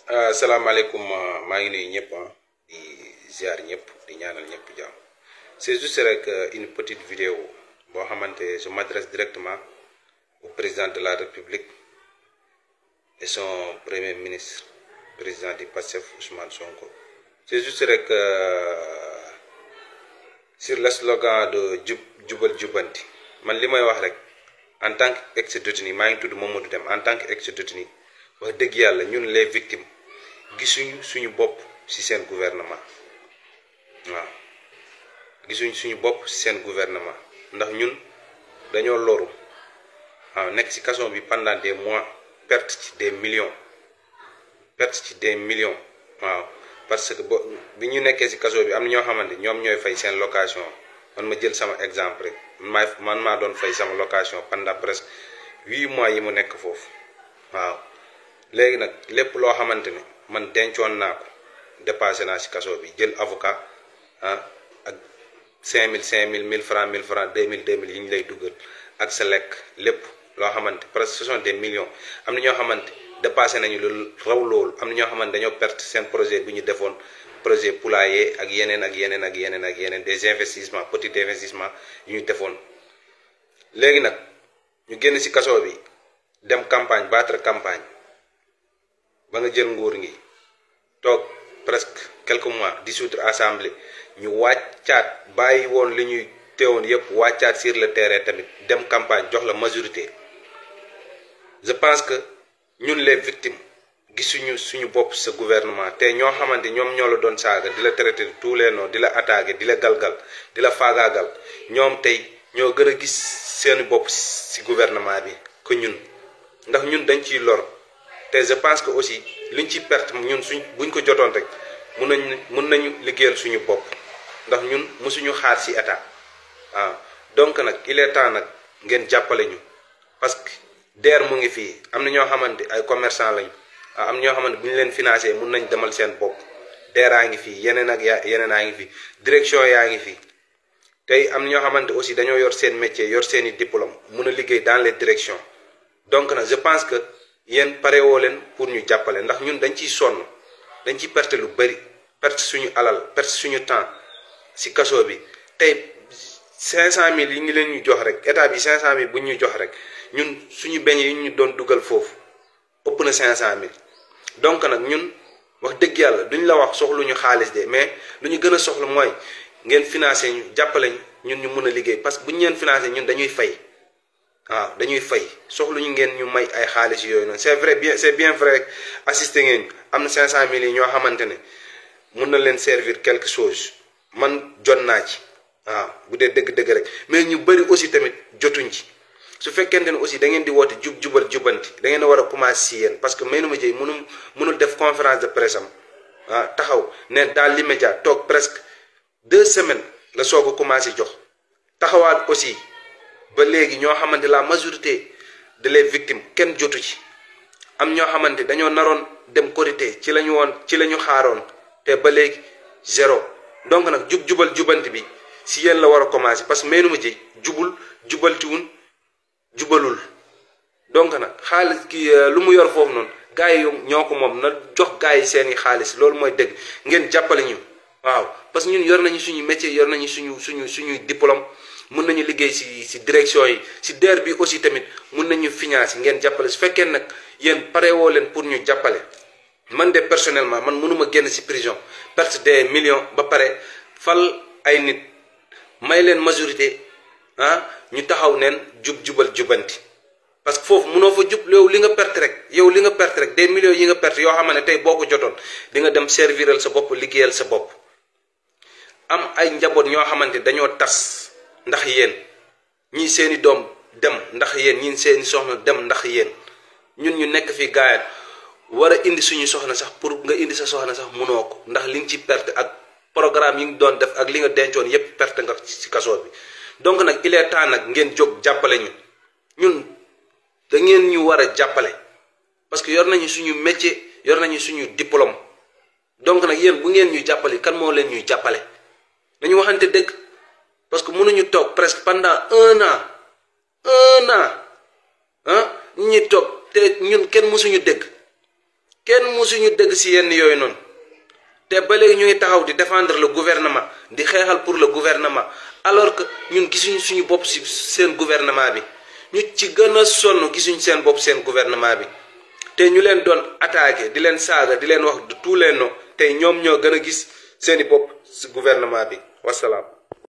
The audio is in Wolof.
Assalamualaikum, maa ngi nuyu ñëpp di ziar ñëpp di ñaanal ñëpp jàmm. C'est juste rek une petite vidéo boo xamante je m'adresse directement au président de la République et son premier ministre président du PASTEF Ousmane Sonko. C'est juste rek sur le slogan de jubal jubanti man li may wax rek en tant que ex-détenu maa ngi tudd Mamadou Deme en tant que ex-détenu wax dëgg yàlla ñun les victimes gisuñu suñu bopp ci seen gouvernement waaw gisuñu suñu bopp ci seen gouvernement ndax ñun dañoo loru waaw nekk ci kaso bi pendant des mois perte ci des millions waaw parce que bi ñu nekkee ci kaso bi am na ñoo xamante ñoom ñooy fay seen location man ma jël sama exemple rek man maa doon fay sama location pendant presque 8 mois yi mu nekk foofu waaw léegi nag lépp loo xamante ne man dencoon naa ko dépassé naa ci kaso bi jël avocat ak 5000 1000 francs 2000 yi ñu lay dugal ak sa lekk lépp loo xamante presque ce sont des millions am na ñoo xamante dépassé nañu lu raw loolu am na ñoo xamante dañoo perte seen projet bi ñu defoon projet poulailler ak yeneen des investissements petits investissements yu ñu defoon léegi nag ñu génn ci kaso bi dem campagne battre campagne ba nga jël nguur ngi toog presque quelques mois dissoudre assemblée ñu wàccaat bàyyi woon li ñuy teewoon yépp wàccaat sur le terrain tamit dem campagne jox la majorité je pense que ñun les victimes gisuñu suñu bopp sa gouvernement te ñoo xamante ñoom ñoo la doon saaga di la traité de tous les noms di la attaqué di la galgal di la faagaagal ñoom tey ñoo gën a gis seeni bopp ci gouvernement bi que ñun ndax ñun dañ ciy lor te je pense que aussi liñ ci perte ñun buñ ko jotoon rek mun nañu liggéeyal suñu bopp ndax ñun mësuñu xaar ci état waaw donc nag il est temps nag ngeen jàppale ñu parce que DER mu ngi fii am na ñoo xamante ay commerçant lañu am ñoo xamante bu ñu leen financé mun nañ demal seen bopp DER a ngi fii yeneen ak yeneen a ngi fii direction yaa ngi fii tey am na ñoo xamante aussi dañoo yor seen métier yor seeni diplôme mun a liggéey dans les directions donc nag je pense que yéen pare woo leen pour ñu jàppale ndax ñun dañ ciy sonn dañ ciy perte lu bari perte suñu alal perte suñu temps ci kaso bi tey 500000 yi ngi leen ñu jox rek état bi 500000 bu ñu jox rek ñun suñu beñ yi ñu doon dugal foofu ëpp na 500000 donc nag ñun wax dëgg yàlla duñ la wax soxluñu xaalis de mais lu ñu gën a soxla mooy ngeen financé ñu jàppale ñun ñu mën a liggéey parce que bu ñu leen financé ñun dañuy fay waaw dañuy fay soxluñu ngeen ñu may ay xaalis yooyu noonu c'est bien vrai assisté ngeen am na 500000 yi ñoo xamante ne mun na leen servir quelque chose man jot naa ci waaw bu dee dëgg-dëgg rek mais ñu bëri aussi tamit jotuñ ci su fekkente ne aussi da ngeen di woote jubal jubanti da ngeen a war a commencer si yéen parce que Maimouna Dièye mënul def conférence de presse am taxaw ne dans l'immédiat toog presque 2 semaines la soog a commencé jox taxawaat aussi ba léegi ñoo xamante la majorité de les victimes kenn jotu ci am ñoo xamante dañoo naroon dem korité ci la ñu xaaroon te ba léegi zéro donc nag jubal jubanti bi si yéen la war a commencer parce que Maimouna Dièye jubalul donc nag xaalis ki lu mu yor foofu noonu gars yi ñoo ko moom na jox gars yi seeni xaalis loolu mooy dëgg ngeen jàppale ñu waaw parce que ñun yor nañu suñu métier yor nañu suñuy diplôme mun nañu liggéey ci direction yi ci DER bi aussi tamit mun nañu financer ngeen jàppale su fekkee nag yéen pare woo leen pour ñu jàppale man de personnellement man mënuma génn ci prison perte des millions ba pare fal ay nit may leen majorité ñu taxaw neen jubal jubanti parce que foofu mënoo fa jub yow li nga perte rek des millions yi nga perte yoo xam ne tey boo ko jotoon di nga dem serviral sa bopp liggéeyal sa bopp am ay njaboot ñoo xamante dañoo tas ndax yéen ñii seeni doom dem ndax yéen ñii seeni soxna dem ndax yéen ñun ñu nekk fi gaayat war a indi suñu soxna sax pour nga indi sa soxna sax mënoo ko ndax li nga ci perte ak programme yi nga doon def ak li nga dencoon yépp perte nga ci kaso bi donc nag il est temps nag ngeen jóg jàppale ñun da ngeen ñu war a jàppale parce que yor nañu suñu métier yor nañu suñu diplôme donc nag yéen bu ngeen ñu jàppale kan moo leen ñuy jàppale dañu waxante dëgg parce que mënuñu toog presque pendant 1 an ñi toog te ñun kenn mësuñu dégg kenn musuñu dégg si yenn yooyu noonu te ba léegi ñu ngi taxaw di défendre le gouvernement di xeexal pour le gouvernement alors que ñun gisuñu suñu bopp si seen gouvernement bi ñu ci gën a sonn gisuñu seen bopp seen gouvernement bi te ñu leen doon attaqué di leen saaga di leen wax de tous les noms tey ñoom ñoo gën a gis seeni bopp si gouvernement bi wasalaam.